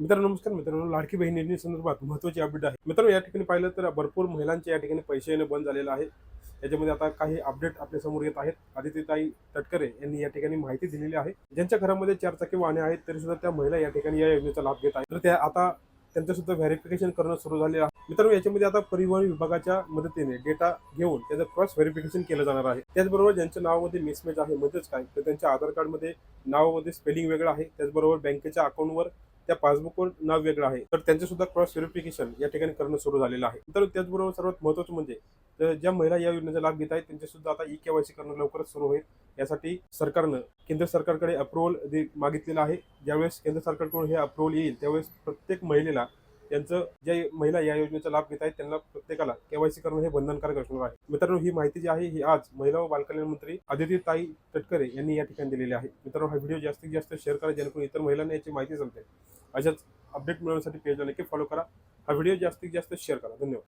मित्रांनो नमस्कार मित्रांनो, लाडकी बहीण योजनेसंदर्भात महत्त्वाची अपडेट आहे. मित्रांनो, या ठिकाणी पाहिलं तर भरपूर महिलांचे या ठिकाणी पैसे येणं बंद झालेलं आहे. याच्यामध्ये आता काही अपडेट आपल्या समोर येत आहेत. आदित्यताई तटकरे यांनी या ठिकाणी माहिती दिलेली आहे. ज्यांच्या घरामध्ये 4 चाकी वाहने आहेत तरी सुद्धा त्या महिला या ठिकाणी या योजनेचा लाभ घेत आहेत. तर त्या आता त्यांचं सुद्धा व्हेरिफिकेशन करणं सुरू झाले आहे. मित्रांनो, याच्यामध्ये आता परिवहन विभागाच्या मदतीने डेटा घेऊन त्याचं क्रॉस व्हेरिफिकेशन केलं जाणार आहे. त्याचबरोबर ज्यांच्या नावामध्ये मिसमॅच आहे म्हणजेच काय तर त्यांच्या आधार कार्डमध्ये नावामध्ये स्पेलिंग वेगळं आहे, त्याचबरोबर बँकेच्या अकाउंटवर त्या पासबुकवर नाव वेगळं आहे, तर त्यांचं सुद्धा क्रॉस व्हेरिफिकेशन या ठिकाणी करणं सुरू झालेलं आहे. तर त्याचबरोबर सर्वात महत्त्वाचं म्हणजे तर ज्या महिला या योजनेचा लाभ घेत आहेत त्यांचे सुद्धा आता ई-केवायसी करणं लवकरच सुरू होईल. यासाठी सरकारनं केंद्र सरकारकडे अप्रुव्हल मागितलेलं आहे. ज्यावेळेस केंद्र सरकारकडून हे अप्रुव्हल येईल त्यावेळेस प्रत्येक महिलेला त्यांचं जे महिला या योजनेचा लाभ घेत आहेत त्यांना प्रत्येकाला केवायसी करणं हे बंधनकारक असणार आहे. मित्रांनो, ही माहिती जी आहे ही आज महिला व बालकल्याण मंत्री आदित्यताई तटकरे यांनी या ठिकाणी दिलेली आहे. मित्रांनो, हा व्हिडिओ जास्तीत जास्त शेअर करा जेणेकरून इतर महिलांना याची माहिती समजेल. अशाच अपडेट मिळवण्यासाठी पेजला नक्की फॉलो करा. हा व्हिडिओ जास्तीत जास्त शेअर करा. धन्यवाद.